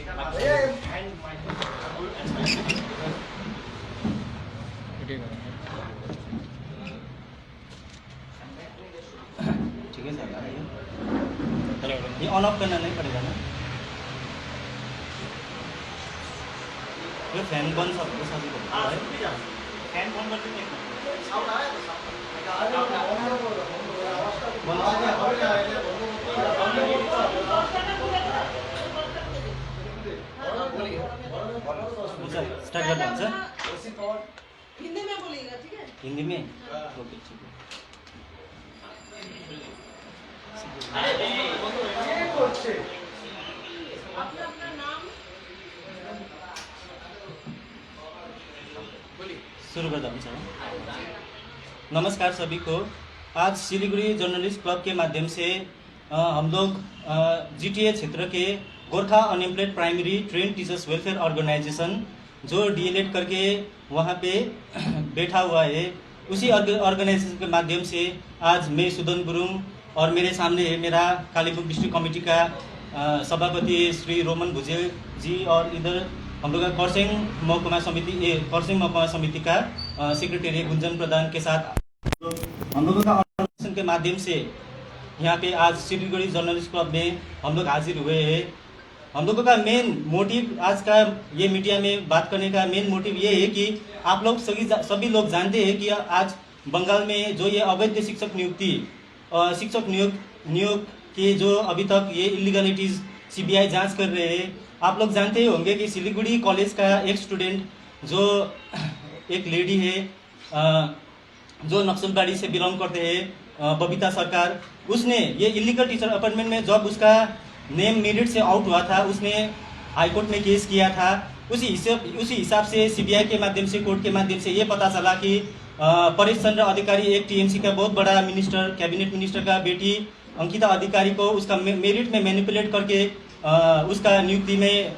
ठीक है सर, ये ऑन ऑफ करना नहीं पड़ेगा ना? ये फैन बंद सबके साथ ही करता है। फैन बंद करते हैं। स्टार्ट करता हूँ सर। हिंदी में बोलिएगा, ठीक है? हिंदी में? ओके, ठीक है। अपना नाम शुरू करता हूँ सर। नमस्कार सभी को। आज सिलीगुड़ी जर्नलिस्ट क्लब के माध्यम से हम लोग जीटीए क्षेत्र के Gorkha unemployed primary train teachers welfare organisation जो डीएलएड करके वहाँ पे बैठा हुआ है, उसी ऑर्गेनाइजेशन के माध्यम से आज मैं सुदन गुरुङ और मेरे सामने है मेरा कालिम्पोङ डिस्ट्रिक्ट कमेटी का सभापति श्री रोमन भुजेल जी, और इधर हम लोग का खरसाङ महकुमा समिति का सेक्रेटरी गुंजन प्रधान के साथ हम लोगों का ऑर्गेनाइजेशन के माध्यम से यहाँ पे आज सिलीगुड़ी जर्नलिस्ट क्लब में हम लोग हाजिर हुए हैं। हम लोगों का मेन मोटिव आज का ये मीडिया में बात करने का मेन मोटिव ये है कि आप लोग सभी लोग जानते हैं कि आज बंगाल में जो ये अवैध शिक्षक नियोग की जो अभी तक ये इलीगलिटीज सीबीआई जांच कर रहे हैं। आप लोग जानते ही होंगे कि सिलीगुड़ी कॉलेज का एक स्टूडेंट जो एक लेडी है जो नक्सलबाड़ी से बिलोंग करते हैं, बबीता सरकार, उसने ये इलीगल टीचर अपॉइंटमेंट में जब उसका नेम मेरिट से आउट हुआ था, उसने हाईकोर्ट में केस किया था। उसी हिसाब से सीबीआई के माध्यम से, कोर्ट के माध्यम से ये पता चला कि परेश चंद्र अधिकारी एक टीएमसी का बहुत बड़ा मिनिस्टर, कैबिनेट मिनिस्टर का बेटी अंकिता अधिकारी को उसका मेरिट में मैनिपुलेट करके उसका नियुक्ति में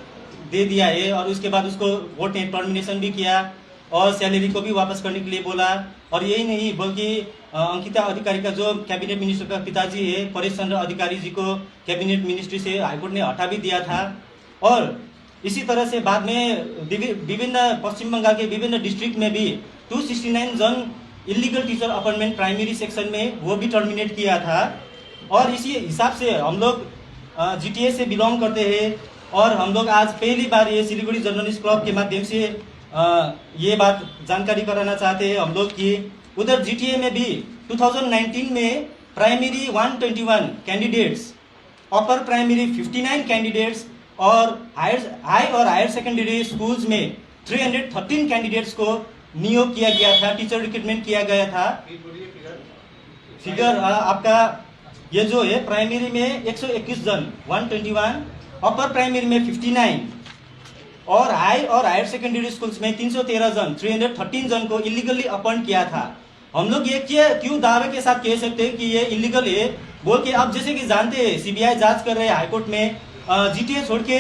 दे दिया है, और उसके बाद उसको कोर्ट ने टर्मिनेशन भी किया और सैलरी को भी वापस करने के लिए बोला। और यही नहीं बल्कि अंकिता अधिकारी का जो कैबिनेट मिनिस्टर का पिताजी है परेश चंद्र अधिकारी जी को कैबिनेट मिनिस्ट्री से हाईकोर्ट ने हटा भी दिया था। और इसी तरह से बाद में विभिन्न पश्चिम बंगाल के विभिन्न डिस्ट्रिक्ट में भी 269 जन illegal teacher appointment primary section में वो भी टर्मिनेट किया था। और इसी हिसाब से हम लोग जीटीए से बिलोंग करते हैं, और हम लोग आज पहली बार ये सिलीगुड़ी जर्नलिस्ट क्लब के माध्यम से ये बात जानकारी कराना चाहते हैं हम लोग कि उधर जीटीए में भी 2019 में primary 121 candidates, upper primary 59 candidates और हाई और हायर सेकेंडरी स्कूल्स में 313 कैंडिडेट्स को नियोग किया गया था, टीचर रिक्रूटमेंट किया गया था। फिगर आपका ये जो है प्राइमरी में 121 जन 121, अपर प्राइमरी में 59 और हायर सेकेंडरी स्कूल्स में 313 जन 313 जन को इलीगली अपॉइंट किया था। हम लोग ये क्यों दावे के साथ कह सकते हैं कि ये इलीगल है बोल के, अब जैसे कि जानते हैं सीबीआई जांच कर रहे हैं हाईकोर्ट में, जीटीए छोड़ के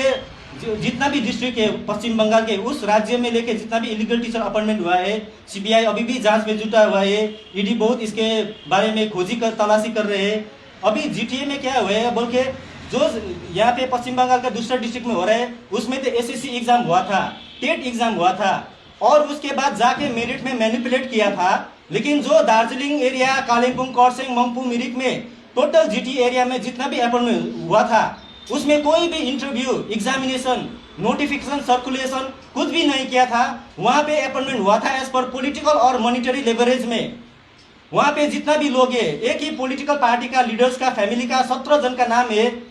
जितना भी डिस्ट्रिक्ट है पश्चिम बंगाल के उस राज्य में लेके जितना भी इलीगल टीचर अपॉइंटमेंट हुआ है, सीबीआई अभी भी जांच में जुटा हुआ है। ईडी बहुत इसके बारे में तलाशी कर रहे हैं। अभी जीटीए में क्या हुआ है बोल के, जो यहाँ पे पश्चिम बंगाल का दूसरा डिस्ट्रिक्ट में हो रहा है उसमें तो एसएससी एग्जाम हुआ था, टेट एग्जाम हुआ था, और उसके बाद जाके मेरिट में मैनिपुलेट किया था। लेकिन जो दार्जिलिंग एरिया, कालिम्पोङ, खरसाङ, मङ्पू, मिरिक में टोटल जीटी एरिया में जितना भी अपॉइंटमेंट हुआ था उसमें कोई भी इंटरव्यू, एग्जामिनेशन, नोटिफिकेशन, सर्कुलेशन कुछ भी नहीं किया था। वहाँ पे अपॉइंटमेंट हुआ था एज पर पॉलिटिकल और मॉनिटरी लेवरेज में। वहाँ पे जितना भी लोग है, एक ही पॉलिटिकल पार्टी का लीडर्स का फैमिली का 17 जन का नाम है,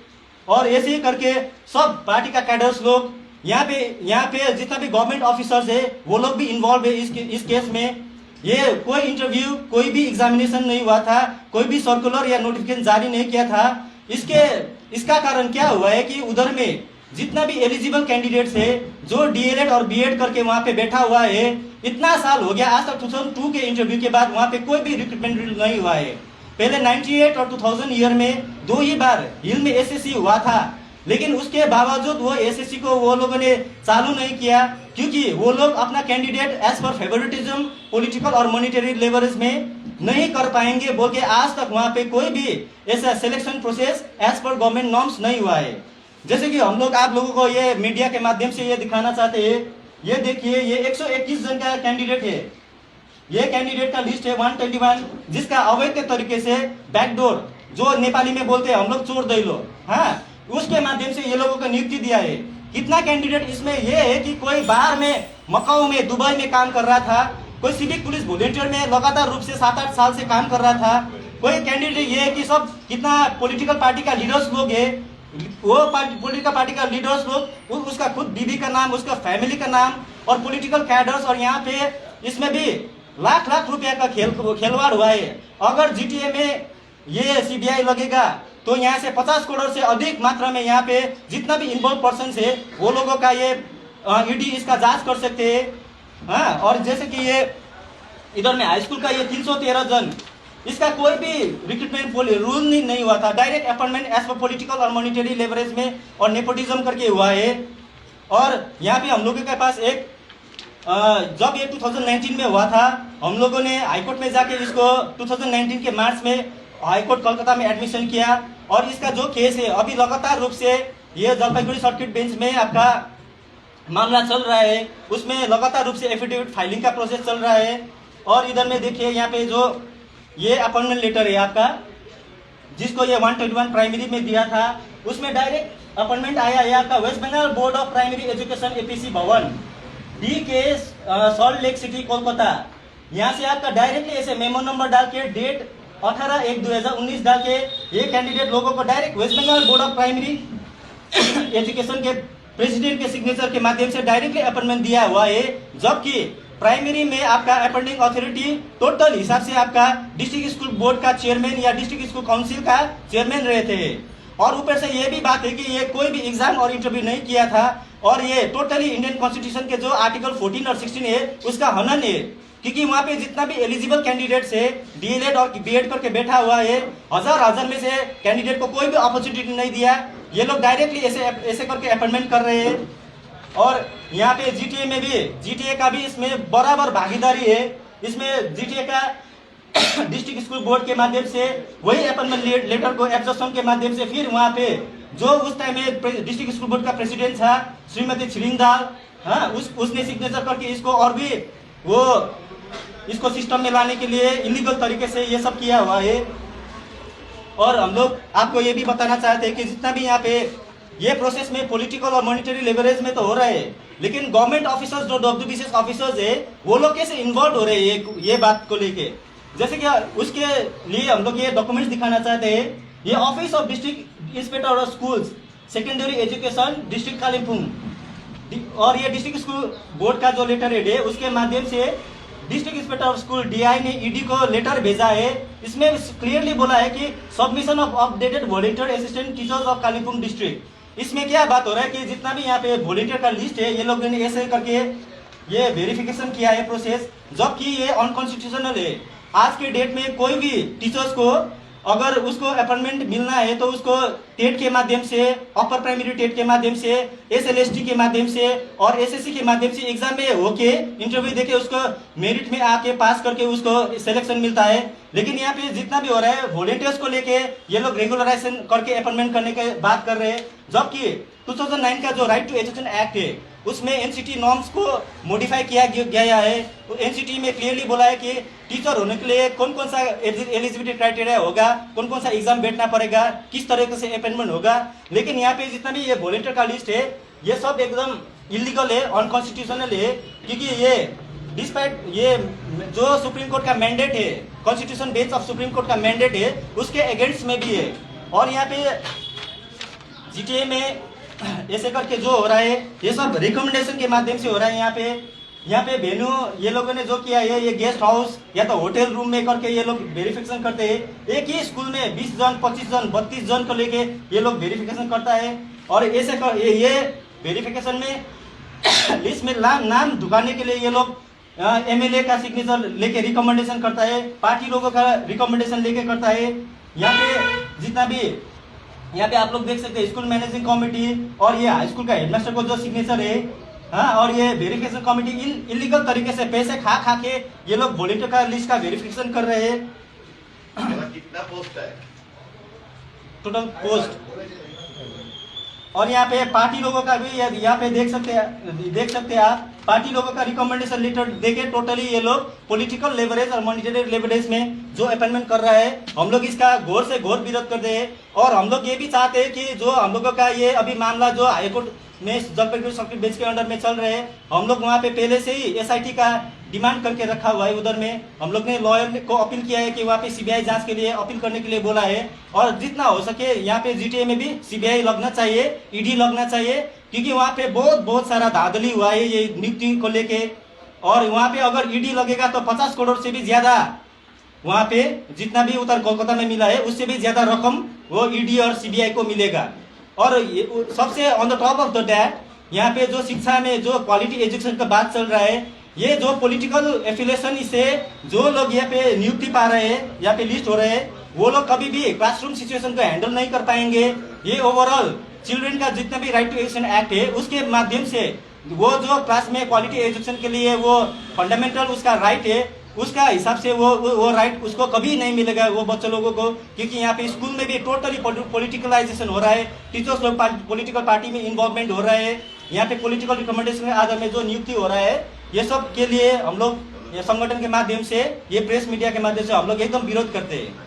और ऐसे ही करके सब पार्टी का कैडर्स लोग यहाँ पे जितना भी गवर्नमेंट ऑफिसर्स है वो लोग भी इन्वॉल्व है इस केस में। ये कोई इंटरव्यू, कोई भी एग्जामिनेशन नहीं हुआ था, कोई भी सर्कुलर या नोटिफिकेशन जारी नहीं किया था। इसका कारण क्या हुआ है कि उधर में जितना भी एलिजिबल कैंडिडेट्स है जो डीएलएड और बीएड करके वहाँ पे बैठा हुआ है, इतना साल हो गया, आज तक 2002 के इंटरव्यू के बाद वहाँ पे कोई भी रिक्रूटमेंट नहीं हुआ है। पहले 98 और 2000 ईयर में 2 ही बार हिल में एसएससी हुआ था, लेकिन उसके बावजूद वो एसएससी को वो लोगों ने चालू नहीं किया, क्योंकि वो लोग अपना candidate as per favouritism, political और मॉनिटरी लेवरेज में नहीं कर पाएंगे बोल के आज तक वहाँ पे कोई भी ऐसा selection process as per government norms नहीं हुआ है। जैसे कि हम लोग आप लोगों को ये मीडिया के माध्यम से ये दिखाना चाहते हैं, ये देखिए ये 121 जन का कैंडिडेट है, ये कैंडिडेट का लिस्ट है 121, जिसका अवैध तरीके से बैकडोर, जो नेपाली में बोलते हैं हम लोग चोर दैलो, हाँ, उसके माध्यम से ये लोगों को नियुक्ति दिया है। कितना कैंडिडेट इसमें ये है कि कोई बाहर में मकाऊ में दुबई में काम कर रहा था, कोई सिविक पुलिस वॉलेंटियर में लगातार रूप से 7-8 साल से काम कर रहा था, कोई कैंडिडेट ये है कि सब कितना पॉलिटिकल पार्टी का लीडर्स लोग है, वो पॉलिटिकल पार्टी का लीडर्स लोग, उसका खुद बीबी का नाम, उसका फैमिली का नाम और पॉलिटिकल कैडर्स, और यहाँ पे इसमें भी लाख लाख रुपया का खेलवाड़ हुआ है। अगर जीटीए में ये सीबीआई लगेगा तो यहाँ से 50 करोड़ से अधिक मात्रा में यहाँ पे जितना भी इन्वॉल्व पर्सन है वो लोगों का ये ईडी इसका जांच कर सकते हैं, हाँ। और जैसे कि ये इधर में हाई स्कूल का ये 313 जन, इसका कोई भी रिक्रूटमेंट रूल नहीं हुआ था, direct appointment as per political और मॉनिटरी लेवरेज में और नेपोटिज्म करके हुआ है। और यहाँ पे हम लोगों के पास एक जब ये 2019 में हुआ था, हम लोगों ने हाईकोर्ट में जाके इसको 2019 के मार्च में हाईकोर्ट कोलकाता में एडमिशन किया, और इसका जो केस है अभी लगातार रूप से ये जलपाईगुड़ी सर्किट बेंच में आपका मामला चल रहा है, उसमें लगातार रूप से एफिडेविट फाइलिंग का प्रोसेस चल रहा है। और इधर में देखिए यहाँ पे जो ये अपॉइंटमेंट लेटर है आपका, जिसको ये 121 प्राइमरी में दिया था, उसमें डायरेक्ट अपॉइंटमेंट आया है आपका West Bengal board of primary education APC Bhavan DK Salt Lake City Kolkata. यहाँ से आपका डायरेक्टली ऐसे मेमो नंबर डाल के डेट 18/1/2019 डाल के ये कैंडिडेट लोगों को direct West Bengal board of primary education के प्रेसिडेंट के सिग्नेचर के माध्यम से डायरेक्टली अपॉइंटमेंट दिया हुआ है। जबकि प्राइमरी में आपका अपॉइंटिंग अथॉरिटी टोटल हिसाब से आपका डिस्ट्रिक्ट स्कूल बोर्ड का चेयरमैन या डिस्ट्रिक्ट स्कूल काउंसिल का चेयरमैन रहे थे। और ऊपर से ये भी बात है कि ये कोई भी एग्जाम और इंटरव्यू नहीं किया था, और ये टोटली इंडियन कॉन्स्टिट्यूशन के जो आर्टिकल 14 और 16 है उसका हनन है, क्योंकि वहाँ पे जितना भी एलिजिबल कैंडिडेट्स है डीएलएड और बीएड करके बैठा हुआ है, हजार में से कैंडिडेट को कोई भी अपॉर्चुनिटी नहीं दिया, ये लोग डायरेक्टली ऐसे करके अपॉइंटमेंट कर रहे हैं। और यहाँ पे जीटीए में भी, जीटीए का भी इसमें बराबर भागीदारी है। इसमें जीटीए का डिस्ट्रिक्ट स्कूल बोर्ड के माध्यम से वही अपॉइंटमेंट लेटर को एब्जॉर्प्शन के माध्यम से फिर वहाँ पे जो उस टाइम में डिस्ट्रिक्ट स्कूल बोर्ड का प्रेसिडेंट था श्रीमती छिरिंगदाल, हाँ, उसने सिग्नेचर करके इसको और भी वो इसको सिस्टम में लाने के लिए इलीगल तरीके से ये सब किया हुआ है। और हम लोग आपको ये भी बताना चाहते हैं कि जितना भी यहाँ पे ये प्रोसेस में पॉलिटिकल और मॉनिटरी लेवरेज में तो हो रहा है, लेकिन गवर्नमेंट ऑफिसर्स जो WBCS ऑफिसर्स है वो लोग कैसे इन्वॉल्व हो रहे हैं ये बात को लेके, जैसे कि उसके लिए हम लोग ये डॉक्यूमेंट्स दिखाना चाहते हैं। ये office of district inspector of schools secondary education district Kalimpong, और ये डिस्ट्रिक्ट स्कूल बोर्ड का जो लेटर हेड है उसके माध्यम से district inspector of school DI ने ED को लेटर भेजा है। इसमें क्लियरली बोला है कि submission of updated volunteer assistant teachers of Kalimpong district. इसमें क्या बात हो रहा है कि जितना भी यहाँ पे वॉलंटियर का लिस्ट है ये लोगों ने ऐसे करके ये वेरिफिकेशन किया है प्रोसेस, जबकि ये अनकॉन्स्टिट्यूशनल है। आज के डेट में कोई भी टीचर्स को अगर उसको अपॉइंटमेंट मिलना है तो उसको टेट के माध्यम से, अपर प्राइमरी टेट के माध्यम से, SLST के माध्यम से और SSC के माध्यम से एग्जाम में होके इंटरव्यू देके उसको मेरिट में आके पास करके उसको सिलेक्शन मिलता है। लेकिन यहाँ पे जितना भी हो रहा है वॉलंटियर्स को लेके ये लोग रेगुलराइजेशन करके अपॉइंटमेंट करने की बात कर रहे हैं, जबकि 2009 का जो राइट टू एजुकेशन एक्ट है उसमें NCT नॉर्म्स को मॉडिफाई किया गया है। तो NCT में क्लियरली बोला है कि टीचर होने के लिए कौन कौन सा एलिजिबिलिटी क्राइटेरिया होगा, कौन कौन सा एग्जाम बैठना पड़ेगा, किस तरीके से अपॉइंटमेंट होगा। लेकिन यहाँ पे जितना भी ये वॉलंटियर का लिस्ट है ये सब एकदम इलीगल है, अनकॉन्स्टिट्यूशनल है, क्योंकि ये डिस्पाइट ये जो सुप्रीम कोर्ट का मैंडेट है, constitution bench of supreme court का मैंडेट है उसके अगेंस्ट में भी है। और यहाँ पे GTA में ऐसे करके जो हो रहा है ये सब रिकमेंडेशन के माध्यम से हो रहा है। यहाँ पे वेन्यू ये लोगों ने जो किया है, ये गेस्ट हाउस या तो होटल रूम में करके ये लोग वेरिफिकेशन करते हैं। एक ही स्कूल में 20 जन, 25 जन, 32 जन को लेके ये लोग वेरिफिकेशन करता है। और ऐसे कर ये वेरिफिकेशन में लिस्ट में नाम ढुकाने के लिए ये लोग MLA का सिग्नेचर लेके रिकमेंडेशन करता है, पार्टी लोगों का रिकमेंडेशन लेके करता है। यहाँ पे जितना भी यहाँ पे आप लोग देख सकते हैं स्कूल मैनेजिंग कमेटी और ये हाई स्कूल का हेडमास्टर को जो सिग्नेचर है, हाँ, और ये वेरिफिकेशन कमेटी इलीगल तरीके से पैसे खा के ये लोग वॉलंटियर का लिस्ट का वेरिफिकेशन कर रहे हैं। कितना पोस्ट है टोटल पोस्ट और यहाँ पे पार्टी लोगों का भी यहाँ पे देख सकते हैं आप, पार्टी लोगों का रिकमेंडेशन लेटर देके टोटली ये लोग पॉलिटिकल लेवरेज और मॉनिटरी लेवरेज में जो अपॉइंटमेंट कर रहा है, हम लोग इसका घोर से घोर विरोध करते हैं। और हम लोग ये भी चाहते हैं कि जो हम लोगों का ये अभी मामला जो हाईकोर्ट में जलपाईगुड़ी सर्किट बेंच के अंडर में चल रहे हैं, हम लोग वहाँ पे पहले से ही SIT का डिमांड करके रखा हुआ है। उधर में हम लोग ने लॉयर को अपील किया है कि वहाँ पे CBI जांच के लिए अपील करने के लिए बोला है। और जितना हो सके यहाँ पे GTA में भी CBI लगना चाहिए, ED लगना चाहिए, क्योंकि वहाँ पे बहुत सारा धांधली हुआ है ये नियुक्ति को लेके। और वहाँ पे अगर ED लगेगा तो 50 करोड़ से भी ज्यादा वहाँ पे जितना भी उत्तर कोलकाता में मिला है उससे भी ज्यादा रकम वो ED और CBI को मिलेगा। और सबसे on the top of the that, यहाँ पे जो शिक्षा में जो क्वालिटी एजुकेशन का बात चल रहा है, ये जो पॉलिटिकल एफिलिएशन से जो लोग यहाँ पे नियुक्ति पा रहे हैं, यहाँ पे लिस्ट हो रहे हैं, वो लोग कभी भी क्लासरूम सिचुएशन को हैंडल नहीं कर पाएंगे। ये ओवरऑल चिल्ड्रन का जितना भी राइट टू एजुकेशन एक्ट है उसके माध्यम से वो जो क्लास में क्वालिटी एजुकेशन के लिए वो फंडामेंटल उसका राइट है, उसका हिसाब से वो राइट उसको कभी नहीं मिलेगा वो बच्चों लोगों को। क्योंकि यहाँ पे स्कूल में भी टोटली पॉलिटिकलाइजेशन हो रहा है, टीचर्स लोग पॉलिटिकल पार्टी में इन्वॉल्वमेंट हो रहा है, यहाँ पे पॉलिटिकल रिकमेंडेशन के आधार में जो नियुक्ति हो रहा है, ये सब के लिए हम लोग ये संगठन के माध्यम से, ये प्रेस मीडिया के माध्यम से हम लोग एकदम विरोध करते हैं।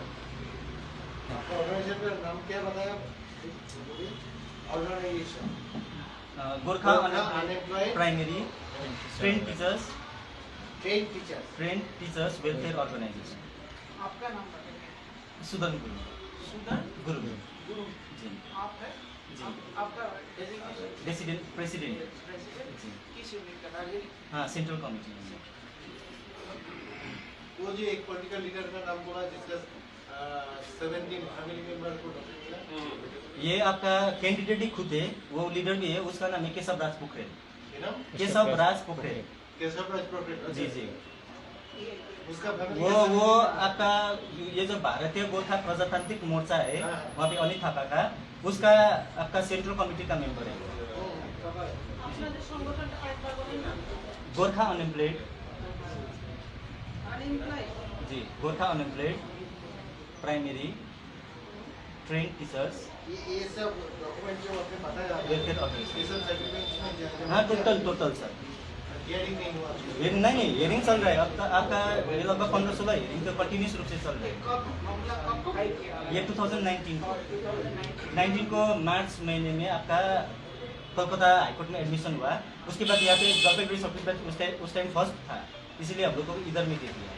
Gorkha unemployed primary train teachers welfare organisation. आपका नाम बताइए। सुदन गुरु जी। आप है जी। आपका प्रेसिडेंट प्रेसिडेंट जी। किस यूनिट का नागरिक? हाँ, सेंट्रल कमिटी। वो जो एक पॉलिटिकल लीडर का नाम बोला जिसका 17 फैमिली मेंबर को मिला, ये आपका कैंडिडेट ही खुद है, वो लीडर भी है, उसका नाम है केशव राज पोखरेल। केशव राज पोखरेल जी जी। उसका वो आपका ये जो भारतीय गोरखा प्रजातांत्रिक मोर्चा है वहाँ पे अनिल थापा का, उसका आपका सेंट्रल कमिटी का मेंबर है। আপনাদের সংগঠনটা আরেকবার বলেন না। गोरखा अनएम्प्लॉयड আনএমপ্লয়েড जी, Gorkha unemployed primary train teachers ये सब डॉक्यूमेंट जो आपने बताया वेलफेयर ऑर्गेनाइजेशन। ये सब सर्टिफिकेट में हाँ, टोटल सर। हियरिंग नहीं हुआ। नहीं, हियरिंग चल रहा है अब आपका ये लगभग 15-16 हियरिंग तो कंटिन्यूस रूप से चल रहा है। कब मामला कब फाइल किया? ये 2019 को मार्च महीने में आपका कोलकाता हाईकोर्ट में एडमिशन हुआ। उसके बाद यहाँ पे जलपाईगुड़ी सर्किट बेंच उस टाइम फर्स्ट था, इसीलिए हम लोग को इधर में दे दिया।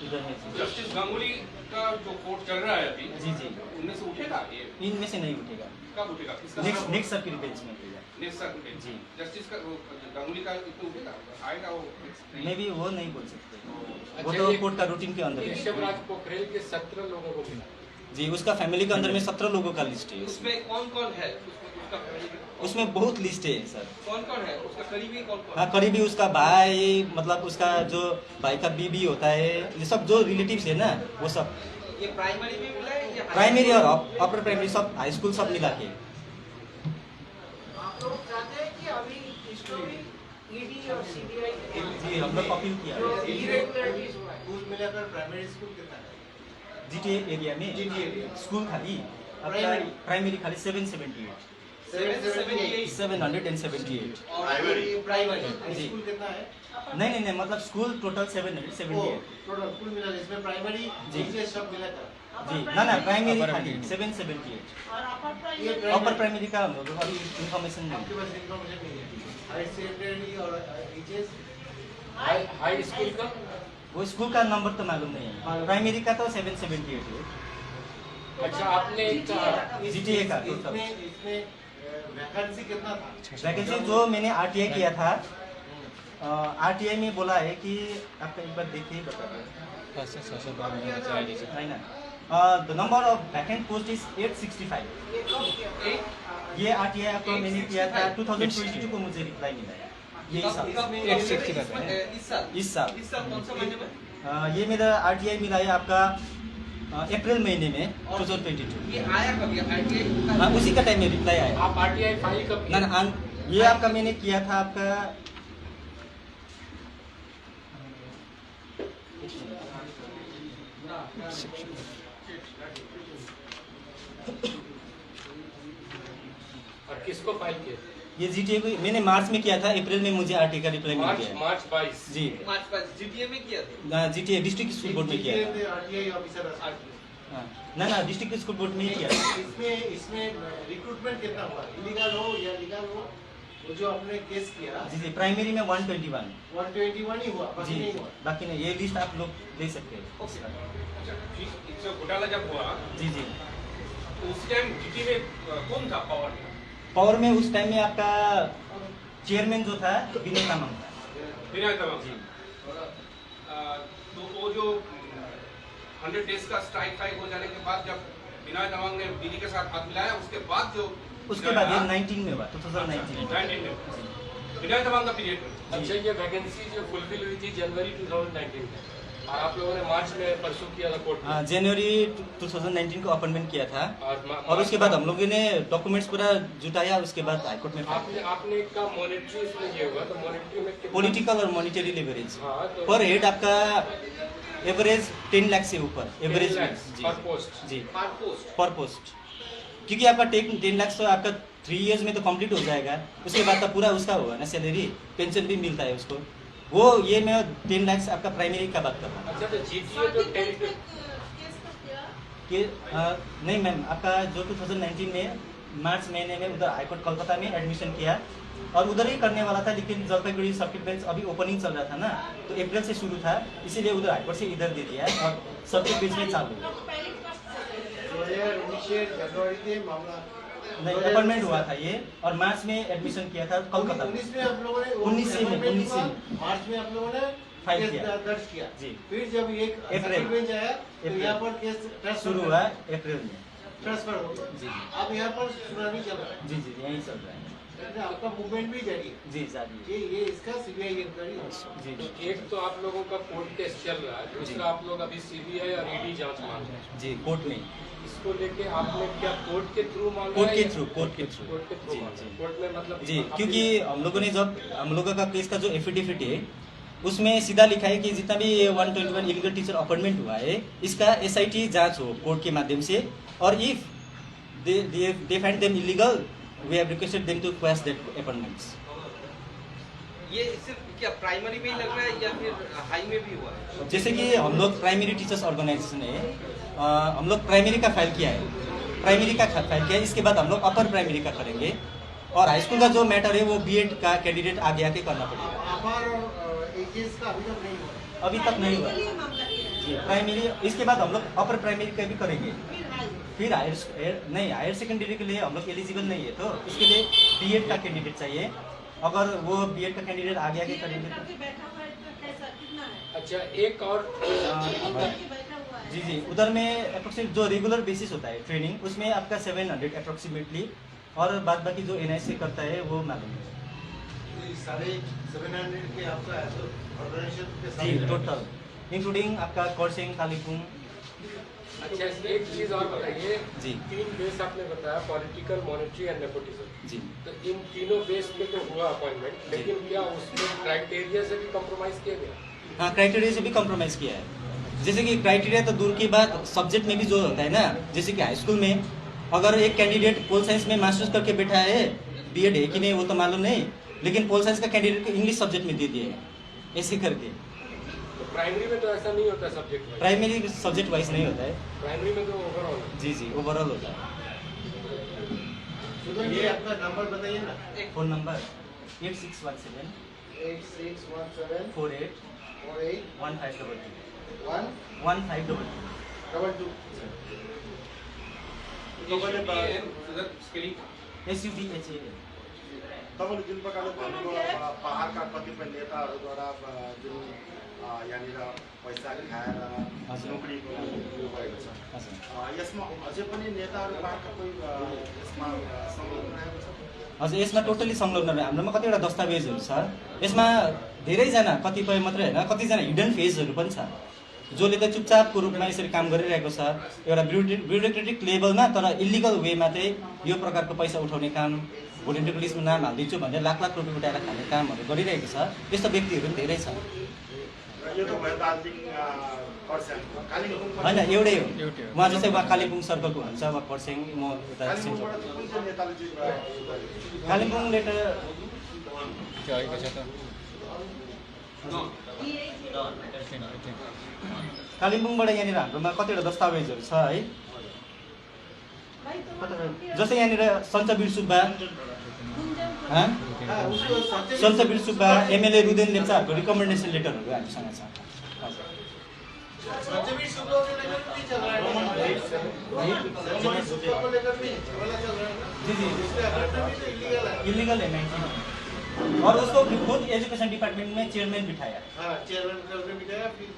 इधर में जस्टिस गांगुली का जो कोर्ट चल रहा है अभी, जी जी, उनमें से उठेगा ये? इनमें से नहीं उठेगा, कब उठेगा? किसका? नेक्स्ट सर्किट बेंच में उठेगा। नेक्स्ट सर्किट जी। जस्टिस का गांगुली का इसमें उठेगा, आएगा वो? मे भी वो नहीं बोल सकते, वो अच्छा, तो ये कोर्ट का रूटीन के अंदर है। केशव राज पोखरेल के 17 लोगों को मिला। जी, उसका फैमिली के अंदर में 17 लोगों का लिस्ट है। उसमें कौन कौन है? उसका करीबी उसमें बहुत लिस्ट है सर। कौन कौन है? उसका करीबी कौन कौन? हाँ, करीबी उसका भाई, मतलब उसका जो भाई का बीबी होता है, ये सब जो रिलेटिव्स है ना वो सब। ये प्राइमरी में मिला है या प्राइमरी और अपर प्राइमरी सब, हाई स्कूल सब मिला के। आप लोग चाहते हैं कि अभी इसको भी ईडी और सीबीआई जी, हम लोग अपील किया है। इरेगुलरिटीज हुआ है। स्कूल मिलाकर प्राइमरी स्कूल कितना है? GTA एरिया में GTA एरिया। स्कूल खाली प्राइमरी? प्राइमरी खाली 778 778 778। प्राइमरी जी। स्कूल कितना है? नहीं, मतलब स्कूल टोटल 778। टोटल स्कूल मिला इसमें प्राइमरी जी। जी सब मिलाकर जी, ना प्राइमरी खाली 778। और अपर ये प्राइमरी अपर प्राइमरी का हम लोग को अभी इन्फॉर्मेशन आपके नहीं। पास इन्फॉर्मेशन नहीं है। हाई सेकेंडरी और एचएस हाई स्कूल का वो स्कूल का नंबर तो मालूम नहीं है। प्राइमरी का तो 778 है। अच्छा, आपने GTA का टोटल इसमें वैकेंसी कितना था? वैकेंसी जो मैंने RTI किया था, RTI में बोला है कि आपका एक बार देखिए बता नहीं ना, the number of vacant post is 865। ये कब किया था? ये RTI आपको मैंने किया था 2022 को मुझे रिप्लाई मिला है। ये इस साल इस साल कौन सा महीने में? ये मेरा RTI मिला है आपका अप्रैल महीने में 2022। ये आया कब? ये ITI हाँ, उसी का टाइम में रिप्लाई आया। आप RTI फाइल कब किए? ना, ये आपका मैंने किया था आपका और किसको फाइल किया? ये जीटीए को मैंने मार्च में किया था, अप्रैल में मुझे आरटी का रिप्लाई मिल गया है। मार्च 22 जी जीटीए में किया था। जीटीए डिस्ट्रिक्ट स्कूल बोर्ड में किया था। आरटीआई ऑफिसर हाँ, ना डिस्ट्रिक्ट स्कूल बोर्ड में ही किया था। इसमें रिक्रूटमेंट कितना हुआ, इलीगल हो या लीगल हो? वो जो आपने केस किया जी प्राइमरी में 121 121 ही हुआ, बाकी जी नहीं हुआ। बाकी नहीं, ये लिस्ट आप लोग ले सकते हैं। अच्छा, इसमें घोटाला जब हुआ जी जी तो उस टाइम जीटी में कौन था पावर में? पावर में उस टाइम में आपका चेयरमैन जो था विनय तामाङ था। विनय तामाङ जी तो वो जो 100 डेज का स्ट्राइक फाइट हो जाने के बाद जब विनय तामाङ ने बीडी के साथ हाथ मिलाया, उसके बाद जो उसके बाद ये 19 में हुआ, 2019 में। 19 में विनय तामाङ का पीरियड में। अच्छा, ये वैकेंसी जो फुलफिल हुई थी जनवरी 2019 में, और आप लोगों ने मार्च में परसों किया था कोर्ट में। जनवरी 2019 को अपॉइंटमेंट किया था और और उसके बाद हम लोगों ने डॉक्यूमेंट्स पूरा जुटाया, उसके बाद हाईकोर्ट में आपने का मॉनेटरी इसमें ये हुआ, तो मॉनेटरी में कितना? पॉलिटिकल और मॉनिटरी लेवरेज हाँ, तो पर हेड आपका एवरेज 10 लाख से ऊपर एवरेज 10 lakhs जी per post। जी पर पोस्ट। पर पोस्ट, क्योंकि आपका 10 लाख तो आपका 3 इयर्स में तो कंप्लीट हो जाएगा, उसके बाद तो पूरा उसका होगा ना, सैलरी पेंशन भी मिलता है उसको। वो ये मैं 10 लाख आपका प्राइमरी का बात कर रहा हूँ अच्छा, तो जीटीए जो टेरिटरी कि नहीं मैम, आपका जो 2019 में मार्च महीने में उधर हाईकोर्ट कोलकाता में एडमिशन किया और उधर ही करने वाला था, लेकिन जलपाईगुड़ी सर्किट बेंच अभी ओपनिंग चल रहा था ना, तो अप्रैल से शुरू था, इसीलिए उधर हाईकोर्ट से इधर दे दिया और सर्किट बेंच में चालू है। 2019 जनवरी के मामला नहीं, अपॉइंटमेंट हुआ था ये और मार्च में एडमिशन किया था कोलकाता में। 19 में आप लोगों ने 19 से में, 19 से में। मार्च में आप लोगों ने फाइल केस किया। दर्ज किया जी। फिर जब एक अप्रैल। बेंच आया तो अप्रैल। यहाँ पर केस ट्रांसफर शुरू हुआ अप्रैल में। ट्रांसफर हो गया। जी अब यहाँ पर सुनानी चल रहा है, जी जी यही चल रहा है। आपका मूवमेंट भी जारी है। जी जारी है। ये इसका सीबीआई इंक्वायरी है। जी तो जी एक तो आप लोगों का कोर्ट केस चल रहा है, दूसरा आप लोग अभी सीबीआई और ईडी जांच मांग रहे हैं। जी कोर्ट में, इसको लेके आपने क्या कोर्ट के थ्रू मांगा कोर्ट है के या- थ्रू, कोर्ट के थ्रू। कोर्ट के थ्रू जी, मांगा है। जी। कोर्ट में मतलब जी आप- क्योंकि हम लोगों ने जब हम लोगों का केस का जो एफिडेविट है उसमें सीधा लिखा है कि जितना भी 121 इलीगल टीचर अपॉइंटमेंट हुआ है इसका एसआईटी जांच हो कोर्ट के माध्यम से, और if they find them illegal we have requested them to quash that appointments. ये सिर्फ क्या प्राइमरी में ही लग रहा है या फिर हाई में भी हुआ है? जैसे कि हम लोग प्राइमरी टीचर्स ऑर्गेनाइजेशन है, हम लोग प्राइमरी का फाइल किया है, प्राइमरी का फाइल किया है, इसके बाद हम लोग अपर प्राइमरी का करेंगे और हाई स्कूल का जो मैटर है वो बीएड का कैंडिडेट आगे आके करना पड़ेगा। अपार और एक केस का अभी तक नहीं हुआ। अभी तक नहीं हुआ जी प्राइमरी, इसके बाद हम लोग अपर प्राइमरी का भी करेंगे, फिर हायर सेकेंडरी के लिए हम लोग एलिजिबल नहीं है तो इसके लिए बीएड का कैंडिडेट चाहिए, अगर वो बीएड का कैंडिडेट आगे आके करेंगे तो अच्छा, एक और जी जी उधर में अप्रोक्सीमेट जो रेगुलर बेसिस होता है ट्रेनिंग उसमें आपका 700 अप्रोक्सीमेटली, और बाद बाकी जो एनआईसी करता है वो मालूम है। ये सारे 700 के आपका है तो ऑर्गेनाइजेशन के जी साथ टोटल इंक्लूडिंग आपका कोर्सिंग कालीपुंग। अच्छा, एक चीज और बताइए। जी। 3 बेस आपने बताया, पॉलिटिकल, मॉनेटरी एंड नेपोटिज्म। जी तो इन तीनों बेस पे तो हुआ अपॉइंटमेंट, जी। लेकिन क्या उसमें क्राइटेरिया से भी कॉम्प्रोमाइज किया गया? हाँ क्राइटेरिया से भी कॉम्प्रोमाइज़ किया है, जैसे कि क्राइटेरिया तो दूर की बात, सब्जेक्ट में भी जो होता है ना, जैसे कि हाई स्कूल में अगर एक कैंडिडेट पोल साइंस में मास्टर्स करके बैठा है, बीएड है कि नहीं वो तो मालूम नहीं, लेकिन पोल साइंस का कैंडिडेट को इंग्लिश सब्जेक्ट में दे दिए ऐसे करके। तो प्राइमरी में तो ऐसा नहीं होता subject wise, primary subject wise नहीं होता है। प्राइमरी में तो ओवरऑल। जी जी ओवरऑल होता है। तो ये आपका नंबर बताइए ना। Phone number 8617 8617 48 48 1522 1 1522। 22 उधर स्पेलिंग SUBHAL। तपाईँले जुन प्रकारले भन्नुभयो पहाडका कतिपय नेताहरूद्वारा जुन यहाँनिर पैसा खाएर हजुर। नोकरीको उयो भएको छ, हजुर यसमा अझै पनि नेताहरू पहाडका कोही यसमा संलग्न रहेको छ? हजुर यसमा टोटली संलग्न रहे, हाम्रोमा कतिवटा दस्तावेजहरू छ, यसमा धेरैजना कतिपय मात्रै होइन कतिजना हिडन फेजहरू पनि छ जसले त चुपचापको रूपमा यसरी काम गरिरहेको छ, एउटा ब्युरोक्रेटिक लेभलमा तर इलिगल वेमा चाहिँ यो प्रकारको पैसा उठाउने काम, भोलिन्टियर लिस्टमा नाम हालिदिन्छु भनेर लाख लाख रुपियाँ उठाएर खाने कामहरू गरिरहेको छ, त्यस्तो व्यक्तिहरू पनि धेरै छ। र यो त भयो दार्जिलिङ खरसाङ कालिम्पोङ होइन एउटै हो उहाँ जस्तै उहाँ कालिम्पोङ सर्कलको हुनुहुन्छ उहाँ खरसाङ म उता कालिम्पोङबाट चाहिँ कुन चाहिँ नेताले चाहिँ कालिम्पोङले त कालिम्पोङबाट यहाँनिर हाम्रोमा कतिवटा दस्तावेजहरू छ है जस्तै यहाँनिर सञ्चवीर सुब्बा सञ्चवीर सुब्बा एमएलए रुदेन लेप्चाहरूको रिकमेन्डेसन लेटरहरू हामीसँग छ सञ्चवीर सुब्बाको लेकर भी चल रहा है सञ्चवीर सुब्बाको लेकर भी झमेला चल रहा है जी जी इसलिए अपना भी तो इलीगल है इलीगल है 19 और उसको खुद एजुकेशन डिपार्टमेंट में चेयरमैन बिठाया हाँ चेयरमैन करने बिठाया फिर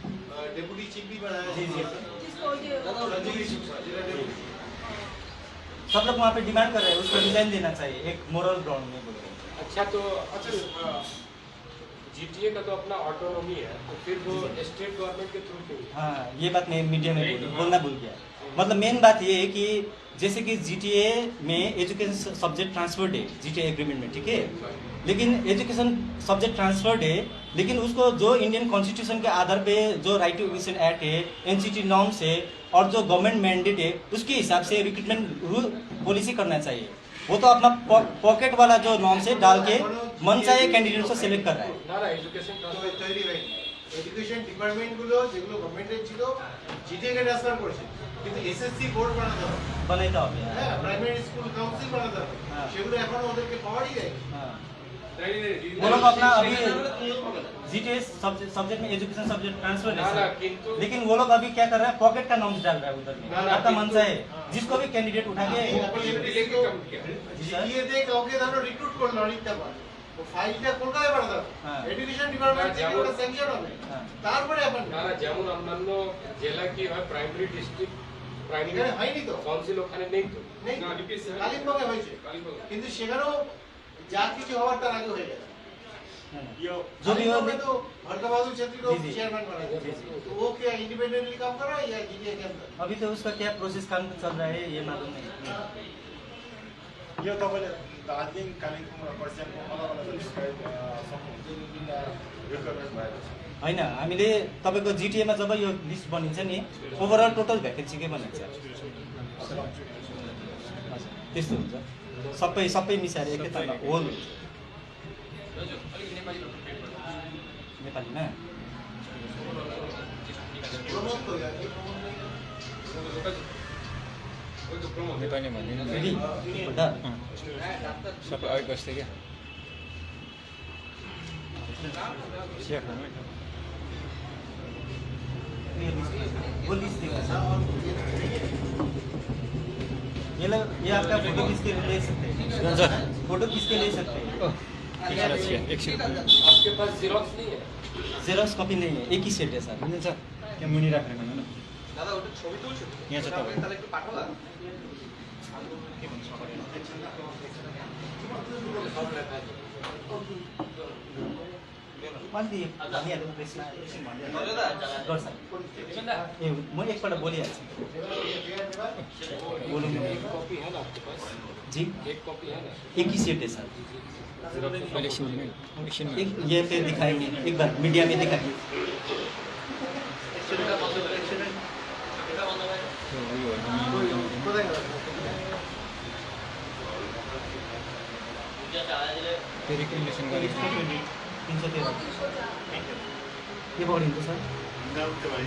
डेप्यूटी चीफ भी बनाया जी जी सञ्चवीर सुब्बा जिला डेप्यूटी सब लोग वहाँ पे डिमांड कर रहे हैं उसको रिजाइन देना चाहिए एक मोरल ग्राउंड में बोल रहे हैं अच्छा तो जीटीए का तो अपना ऑटोनॉमी है तो फिर वो स्टेट गवर्नमेंट के थ्रू क्यों? हाँ ये बात मैं मीडिया में बोलना भूल गया मतलब मेन बात ये है कि जैसे कि जीटीए में एजुकेशन सब्जेक्ट ट्रांसफर्ड है जीटीए एग्रीमेंट में ठीक है लेकिन एजुकेशन सब्जेक्ट ट्रांसफर्ड है लेकिन उसको जो इंडियन कॉन्स्टिट्यूशन के आधार पे जो राइट टू एजुकेशन एक्ट है एनसीटी नॉर्म्स है और जो गवर्नमेंट मैंडेट है उसके हिसाब से रिक्रूटमेंट रूल पॉलिसी करना चाहिए वो तो अपना पॉकेट वाला जो नॉर्म्स है डाल के मन चाहे कैंडिडेट को सिलेक्ट कर रहा है ना एजुकेशन তো তৈরি হয়নি এডুকেশন ডিপার্টমেন্টগুলো যেগুলো গভর্নমেন্টের ছিল জিটিএকে ট্রান্সফার করেছে কিন্তু এসএসসি বোর্ড বানাতে হবে बनाता হবে হ্যাঁ প্রাইমারি স্কুল কাউন্সিল বানাতে হবে হ্যাঁ। সেগুলো এখনো ওদেরকে পাওয়ারই যায়নি हाँ नहीं वो लोग अपना अभी जीटीए सब्जेक्ट में एजुकेशन सब्जेक्ट ट्रांसफर ना है किंतु लेकिन वो लोग अभी क्या कर रहे हैं पॉकेट का नॉर्म्स डाल रहा है उधर में ना, ना, आपका मन बिल्कुल। चाहे जिसको भी कैंडिडेट उठा के জিটিএতে কাউকে ধরো রিক্রুট করলো অনেকটা বার ও ফাইলটা কলকাতায় পাঠাতে হবে হ্যাঁ। এডুকেশন ডিপার্টমেন্ট থেকে যেমন- ওটা স্যাংশন হবে হ্যাঁ। তারপরে আপনার না যেমন অন্যান্য জেলা কি হয় প্রাইমারি ডিস্ট্রিক্ট প্রাইমারি এখানে হয়নি তো কাউন্সিল ওখানে নেই তো নেই না, DPSC হয়নি। কালিম্পংয়ে হয়েছে कालिम्पोंग কিন্তু সেখানেও যা কিছু হওয়ার তার আগে হয়ে গেছে यो जो भी हो कालिम्पोंग में तो भरका बहादुर छेत्री को जी, जी। चेयरमैन बनाया जी, जी। तो वो क्या इंडिपेंडेंटली काम कर रहा है या जीटीए के अंदर अभी तो उसका क्या प्रोसेस काम चल रहा है ये मालूम नहीं यो तपाईँले दार्जिलिङ कालिम्पोङ र खरसाङको अलग अलग सक्नुहुन्छ यो गर्नु भएको छ होइन हामीले तपाईँको जिटिएमा जब यो लिस्ट बनिन्छ नि ओभरअल टोटल भ्याकेन्सीकै बनिन्छ हजुर, त्यस्तो हुन्छ सबै सबै मिसाएर एकैतालमा होल हुन्छ नेपालीमा प्रमोद तो यार ये प्रमोद नहीं वही तो प्रमोद नेपाली भन्दिनँ फेरि एकपल्ट सबै अघि बस्थ्यो क्या वो लिस्ट देखा सर ये आपका फोटो किसके लिए ले सकते हैं फोटो किसके ले सकते हैं आपके पास जेरोक्स नहीं है जेरॉक्स कॉपी नहीं है एक ही सेट है सर मिल्छ त्यहाँ मुनि राखेर भन्नु न দাদা ওটা ছবি তুলছো यहाँ छ तपाईँ। তাহলে একটু পাঠালা अलिकति भनिहाल्नु प्रेसमा एकछिन भनिहाल्नु गर्छ ए म एकपल्ट बोलिहाल्छु बोलूँ एक कॉपी है ना आपके पास जी एक कॉपी है ना एक ही सेट है सर एकछिन एक ये पे दिखाएंगे एक बार मीडिया में दिखाएंगे रिकमेन्डेसन गरेको 313 ये पकड़िन्छ सर उठ्यो भाइ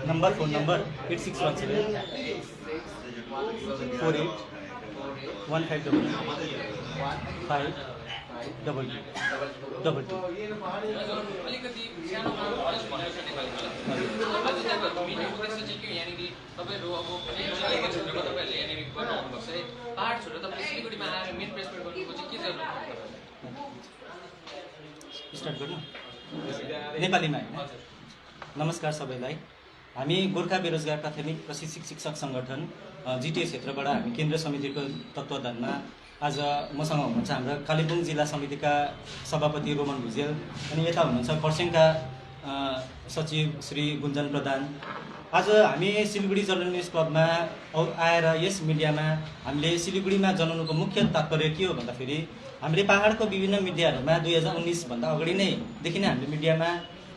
नंबर फोन नंबर 8617 48 1522 अलिकति सानो हरेस भनेको छ नेपालीमा आज तपाईँहरूको मेन उद्देश्य चाहिँ के यहाँनिर तपाईँहरू अब जिल्लाको क्षेत्रमा तपाईँहरूले यहाँनिर गर्नु आउनुभएको छ है पाहाड छोडेर तपाईँले सिलगढीमा आएर मेन प्रेसमेन्ट गर्नुको चाहिँ के जरुरत स्टार्ट गर्नु नेपालीमा हैन नमस्कार सबैलाई हामी गोर्खा बेरोजगार प्राथमिक प्रशिक्षक शिक्षक संगठन जिटिए क्षेत्रबाट हामी केन्द्रीय समितिको तत्त्वावधानमा आज मसँग हुनुहुन्छ हाम्रो कालेबुङ जिल्ला समितिका सभापति रोमन भुजेल अनि यता हुनुहुन्छ खरसाङका सचिव श्री गुन्जन प्रधान। आज हामी सिलगढी जर्नल न्युज क्लबमा आएर यस मिडियामा हामीले सिलगढीमा जनाउनुको मुख्य तात्पर्य के हो भन्दाखेरि हामीले पहाडको विभिन्न मिडियाहरूमा 2019 भन्दा अगाडि नै देखि नै हामीले मिडियामा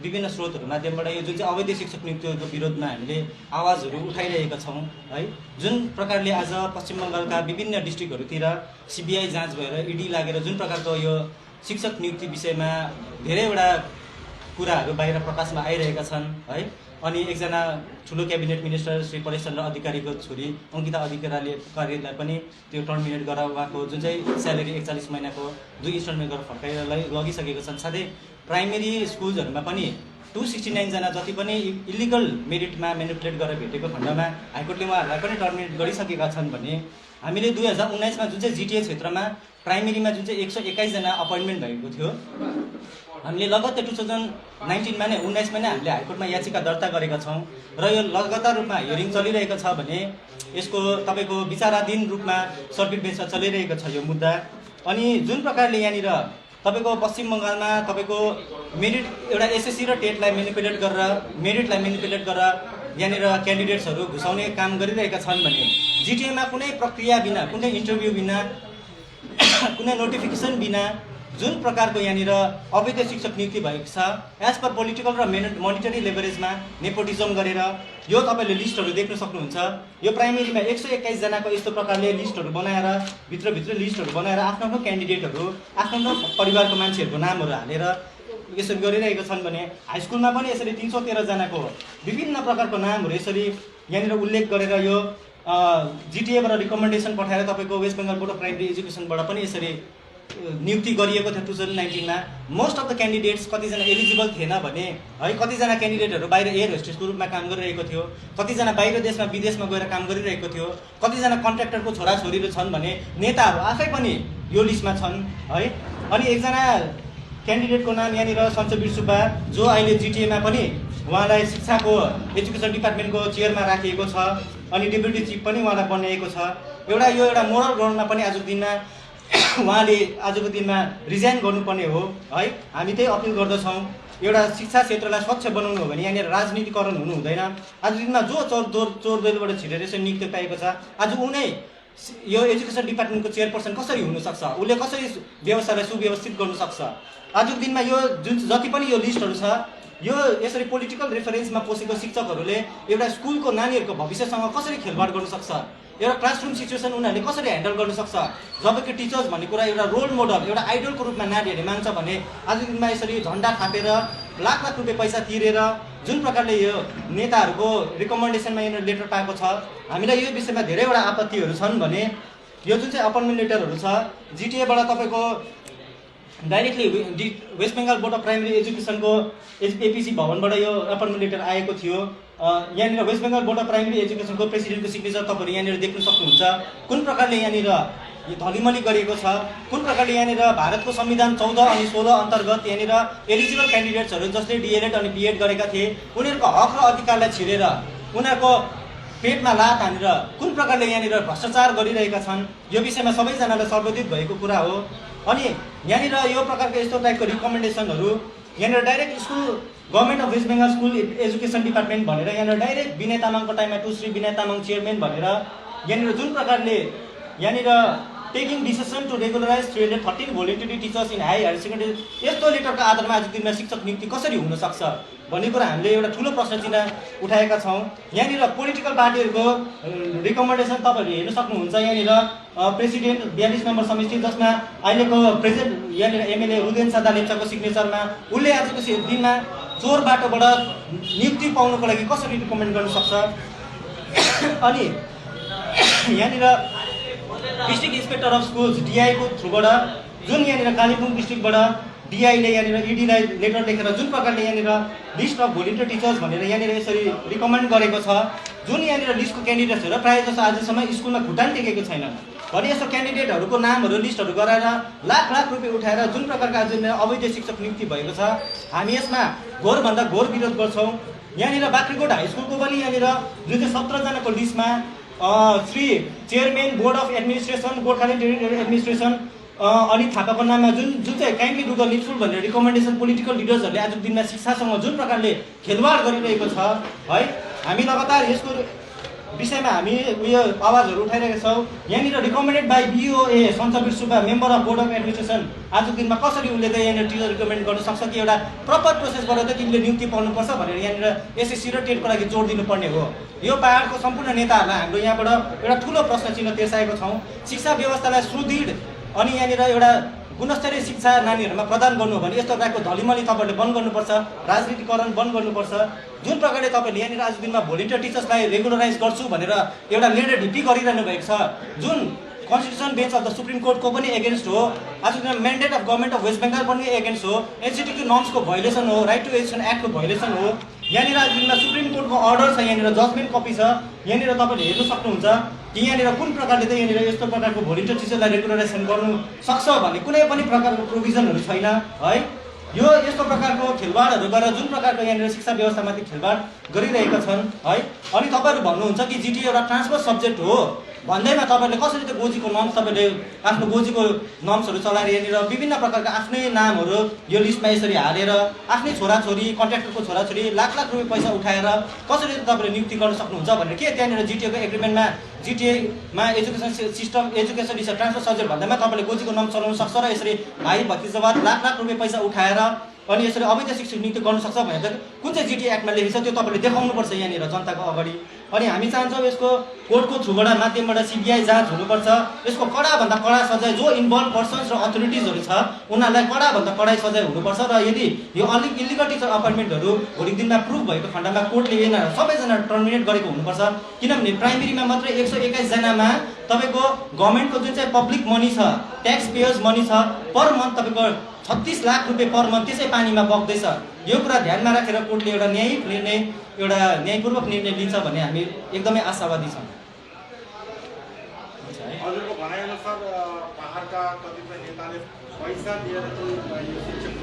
विभिन्न स्रोतहरू माध्यमबाट यो जुन चाहिँ अवैध शिक्षक नियुक्तिको विरोधमा हामीले आवाजहरू उठाइरहेका छौँ है। जुन प्रकारले आज पश्चिम बङ्गालका विभिन्न डिस्ट्रिक्टहरूतिर सिबिआई जाँच भएर इडी लागेर जुन प्रकारको यो शिक्षक नियुक्ति विषयमा धेरैवटा कुराहरू बाहिर प्रकाशमा आइरहेका छन् है। अनि एकजना ठुलो क्याबिनेट मिनिस्टर श्री परेश चन्द्र अधिकारीको छोरी अङ्किता अधिकारीलाई पनि त्यो टर्मिनेट गरेर उहाँको जुन चाहिँ स्यालेरी 41 महिनाको 2 इन्स्टलमेन्ट गरेर फर्काएर लगिसकेका छन्। साथै प्राइमेरी स्कुल्सहरूमा पनि 269 जना जति पनि इलिगल मेरिटमा मेनिपुलेट गरेर भेटेको खण्डमा हाइकोर्टले उहाँहरूलाई पनि टर्मिनेट गरिसकेका छन् भने हामीले 2019मा जुन चाहिँ जिटिए क्षेत्रमा प्राइमेरीमा जुन चाहिँ 121 जना अपोइन्टमेन्ट भएको थियो हामीले लगत्तै 2019मा नै 19मा नै हामीले हाइकोर्टमा याचिका दर्ता गरेका छौँ र यो लगातार रूपमा हियरिङ चलिरहेको छ भने यसको तपाईँको विचाराधीन रूपमा सर्किट बेन्चमा चलिरहेको छ यो मुद्दा। अनि जुन प्रकारले यहाँनिर तपाईँको पश्चिम बङ्गालमा तपाईँको मेरिट एउटा एसएससी र टेटलाई मेनिपुलेट गरेर यहाँनिर क्यान्डिडेट्सहरू घुसाउने काम गरिरहेका छन् भने जिटिएमा कुनै प्रक्रिया बिना कुनै इन्टरभ्यू बिना कुनै नोटिफिकेसन बिना जुन प्रकारको यहाँनिर अवैध शिक्षक नियुक्ति भएको छ एज पर पोलिटिकल र मोनिटरी लेभरेजमा नेपोटिजम गरेर यो तपाईँले लिस्टहरू देख्न सक्नुहुन्छ। यो प्राइमेरीमा 121 जनाको यस्तो प्रकारले लिस्टहरू बनाएर भित्र लिस्टहरू बनाएर आफ्नो क्यान्डिडेटहरू आफ्नो परिवारको मान्छेहरूको नामहरू हालेर यसरी गरिरहेका छन् भने हाई स्कुलमा पनि यसरी 313 जनाको विभिन्न प्रकारको नामहरू यसरी यहाँनिर उल्लेख गरेर यो जिटिएबाट रिकमेन्डेसन पठाएर तपाईँको west Bengal board of primary एजुकेसनबाट पनि यसरी नियुक्ति गरिएको थियो 2019मा। मोस्ट अफ द क्यान्डिडेट्स कतिजना एलिजिबल थिएन भने है कतिजना क्यान्डिडेटहरू बाहिर एयर होस्टेसको रूपमा काम गरिरहेको थियो, कतिजना बाहिर देशमा विदेशमा गएर काम गरिरहेको थियो, कतिजना कन्ट्र्याक्टरको छोराछोरीहरू छन् भने नेताहरू आफै पनि यो लिस्टमा छन् है। अनि एकजना क्यान्डिडेटको नाम यहाँनिर सञ्चबीर सुब्बा जो अहिले जिटिएमा पनि उहाँलाई शिक्षाको एजुकेसन डिपार्टमेन्टको चेयरमा राखिएको छ अनि डेप्युटी चिफ पनि उहाँलाई बनाइएको छ। एउटा मोरल ग्राउन्डमा पनि आजको दिनमा उहाँले आजको दिनमा रिजाइन गर्नुपर्ने हो है। हामी त्यही अपिल गर्दछौँ एउटा शिक्षा क्षेत्रलाई स्वच्छ बनाउनु हो भने यहाँनिर राजनीतिकरण हुनु हुँदैन। आजको दिनमा जो चोर दैलोबाट छिरेर यसरी नियुक्ति पाएको छ आज उनै यो एजुकेसन डिपार्टमेन्टको चेयरपर्सन कसरी हुनसक्छ, उसले कसरी व्यवस्थालाई सुव्यवस्थित गर्नु सक्छ। आजको दिनमा यो जुन जति पनि यो लिस्टहरू छ यो यसरी पोलिटिकल रेफरेन्समा पसेको शिक्षकहरूले एउटा स्कुलको नानीहरूको भविष्यसँग कसरी खेलवाड गर्न सक्छ, एउटा क्लासरुम सिचुएसन उनीहरूले कसरी ह्यान्डल गर्न सक्छ। जबकि टिचर्स भन्ने कुरा एउटा रोल मोडल एउटा आइडलको रूपमा नानीहरूले माग्छ भने आजको दिनमा यसरी झन्डा थापेर लाख रुपियाँ पैसा तिरेर जुन प्रकारले यो नेताहरूको रिकमेन्डेसनमा यिनीहरू लेटर पाएको छ हामीलाई यो विषयमा धेरैवटा आपत्तिहरू छन् भने यो जुन चाहिँ अपोइन्टमेन्ट लेटरहरू छ जिटिएबाट तपाईँको directly west Bengal board of primary एजुकेसनको एपिसी भवनबाट यो अपोइन्टमेन्ट लेटर आएको थियो। यहाँनिर west Bengal board of primary एजुकेसनको प्रेसिडेन्टको सिग्नेचर तपाईँहरू यहाँनिर देख्न सक्नुहुन्छ। कुन प्रकारले यहाँनिर धलिमली गरिएको छ, कुन प्रकारले यहाँनिर भारतको संविधान 14 अनि 16 अन्तर्गत यहाँनिर एलिजिबल क्यान्डिडेट्सहरू जसले डिएलएड अनि बिएड गरेका थिए उनीहरूको हक र अधिकारलाई छिरेर उनीहरूको पेटमा लात हानेर कुन प्रकारले यहाँनिर भ्रष्टाचार गरिरहेका छन् यो विषयमा सबैजनालाई सर्वोधित भएको कुरा हो। अनि यहाँनिर यो प्रकारको यस्तो टाइपको रिकमेन्डेसनहरू यहाँनिर direct school government of West Bengal school education department भनेर यहाँनिर डाइरेक्ट विनय तामाङको टाइममा श्री विनय तामाङ चेयरम्यान भनेर यहाँनिर जुन प्रकारले यहाँनिर taking decision to regularise 313 voluntary teachers in higher secondary यस्तो लेटरको आधारमा आजको दिनमा शिक्षक नियुक्ति कसरी हुन सक्छ भन्ने कुरा हामीले एउटा ठुलो प्रश्न चिन्ह उठाएका छौँ। यहाँनिर पोलिटिकल पार्टीहरूको रिकमेन्डेसन तपाईँहरूले हेर्न सक्नुहुन्छ। यहाँनिर प्रेसिडेन्ट 42 नम्बर समिति जसमा अहिलेको प्रेसिडेन्ट यहाँनिर एमएलए रुदेन सादा लेप्चाको सिग्नेचरमा उसले आजको दिनमा चोर बाटोबाट नियुक्ति पाउनको लागि कसरी रिकमेन्ड गर्न सक्छ। अनि यहाँनिर डिस्ट्रिक्ट इन्सपेक्टर अफ स्कुल्स डिआईको थ्रुबाट जुन यहाँनिर कालिम्पोङ डिस्ट्रिक्टबाट डिआईले यहाँनिर इडीलाई लेटर लेखेर जुन प्रकारले यहाँनिर लिस्ट अफ भोलिन्टियर टिचर्स भनेर यहाँनिर यसरी रिकमेन्ड गरेको छ जुन यहाँनिर लिस्टको क्यान्डिडेट्सहरू प्रायः जसो आजसम्म स्कुलमा खुट्टा टेकेको छैन भने यस्तो क्यान्डिडेटहरूको नामहरू लिस्टहरू गराएर लाख लाख रुपियाँ उठाएर जुन प्रकारका जुन अवैध शिक्षक नियुक्ति भएको छ हामी यसमा घोरभन्दा घोर विरोध गर्छौँ। यहाँनिर बाख्राकोट हाई स्कुलको पनि यहाँनिर जुन चाहिँ 17 जनाको लिस्टमा Shri chairman board of administration Gorkhaland territory administration Anit थापाको नाममा जुन चाहिँ काइन्डली डु द लिडफुल भनेर रिकमेन्डेसन पोलिटिकल लिडर्सहरूले आजको दिनमा शिक्षासँग जुन प्रकारले खेलवाड गरिरहेको छ है, हामी लगातार यसको विषयमा हामी उयो आवाजहरू उठाइरहेका छौँ। यहाँनिर recommended by BOA Santbir Subba member of board of administration आजको दिनमा कसरी उसले चाहिँ यहाँनिर टिचर रिकमेन्ड गर्न सक्छ कि एउटा प्रपर प्रोसेसबाट चाहिँ तिमीले नियुक्ति पाउनुपर्छ भनेर यहाँनिर SSC र टेटको लागि जोड दिनुपर्ने हो। यो पहाडको सम्पूर्ण नेताहरूलाई हाम्रो यहाँबाट एउटा ठुलो प्रश्न चिन्ह तेर्साएको छौँ। शिक्षा व्यवस्थालाई सुदृढ अनि यहाँनिर एउटा गुणस्तरीय शिक्षा नानीहरूमा प्रदान गर्नु भने यस्तो प्रकारको धलिमली तपाईँहरूले बन्द गर्नुपर्छ, राजनीतिकरण बन्द गर्नुपर्छ। जुन प्रकारले तपाईँले यहाँनिर आज दिनमा भोलिन्टियर टिचर्सलाई रेगुलराइज गर्छु भनेर एउटा लेटर ढिपी गरिरहनु भएको छ, जुन constitution bench of the supreme कोर्टको पनि एगेन्स्ट हो, आज दिनमा mandate of government of west Bengal पनि एगेन्स्ट हो, NCTQ नर्म्सको भयोलेसन हो, राइट टु एजुकेसन एक्टको भयोलेसन हो। यहाँनिर आज दिनमा सुप्रिम कोर्टको अर्डर छ, यहाँनिर जजमेन्ट कपी छ, यहाँनिर तपाईँले हेर्न सक्नुहुन्छ कि यहाँनिर कुन प्रकारले चाहिँ यहाँनिर यस्तो प्रकारको भोलिन्टियर टिचरलाई रेगुलराइजेसन गर्नु सक्छ भन्ने कुनै पनि प्रकारको प्रोभिजनहरू छैन है। यो यस्तो प्रकारको खेलवाडहरू गरेर जुन प्रकारको यहाँनिर शिक्षा व्यवस्थामाथि खेलवाड गरिरहेका छन् है। अनि तपाईँहरू भन्नुहुन्छ कि GTE एउटा ट्रान्सफर सब्जेक्ट हो भन्दैमा तपाईँले कसरी त्यो गोजीको नर्म्स तपाईँले आफ्नो गोजीको नर्म्सहरू चलाएर यहाँनिर विभिन्न प्रकारका आफ्नै नामहरू यो लिस्टमा यसरी हालेर आफ्नै छोराछोरी कन्ट्र्याक्टरको छोराछोरी लाख लाख रुपियाँ पैसा उठाएर कसरी तपाईँले नियुक्ति गर्न सक्नुहुन्छ भनेर के त्यहाँनिर GTAको एग्रिमेन्टमा GTAमा education system education is a transfer subject भन्दैमा तपाईँले गोजीको नर्म चलाउन सक्छ र यसरी भाइ भतिजावाद लाख लाख रुपियाँ पैसा उठाएर अनि यसरी अवैध शिक्षक नियुक्ति गर्न सक्छ भनेर चाहिँ कुन चाहिँ GTA एक्टमा लेखेको छ त्यो तपाईँले देखाउनुपर्छ यहाँनिर जनताको अगाडि। अनि हामी चाहन्छौँ यसको कोर्टको थ्रुबाट माध्यमबाट CBI जाँच हुनुपर्छ, यसको कडाभन्दा कडा सजाय जो इन्भल्भ पर्सन्स र अथोरिटिजहरू छ उनीहरूलाई कडाभन्दा कडा सजाय हुनुपर्छ। र यदि यो इलिगल टिचर अपोइन्टमेन्टहरू भोलिको दिनमा प्रुभ भएको खण्डमा कोर्टले यिनीहरू सबैजना टर्मिनेट गरेको हुनुपर्छ। किनभने प्राइमेरीमा मात्रै 121 जनामा तपाईँको गभर्मेन्टको जुन चाहिँ पब्लिक मनी छ, ट्याक्स पेयर्स मनी छ, पर मन्थ तपाईँको 36 लाख रुपियाँ पर मन्थ त्यसै पानीमा बग्दैछ। यो कुरा ध्यानमा राखेर कोर्टले एउटा न्यायिक निर्णय एउटा न्यायपूर्वक निर्णय लिन्छ भन्ने हामी एकदमै आशावादी छौँ। हजुरको भनाइअनुसार पहाडका कतिपय नेताले पैसा दिएर यो शिक्षक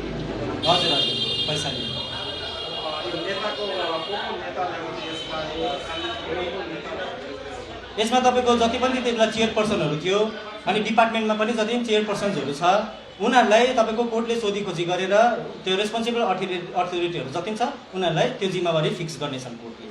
हजुर हजुर पैसा लिएर यो नेताको यसमा तपाईँको जति पनि त्यतिबेला चेयरपर्सनहरू थियो अनि डिपार्टमेन्टमा पनि जति पनि चेयरपर्सन्सहरू छ उनीहरूलाई तपाईँको कोर्टले सोधीखोजी गरेर त्यो रेस्पोन्सिबल अथोरिटीहरू जति छ उनीहरूलाई त्यो जिम्मेवारी फिक्स गर्नेछन् कोर्टले।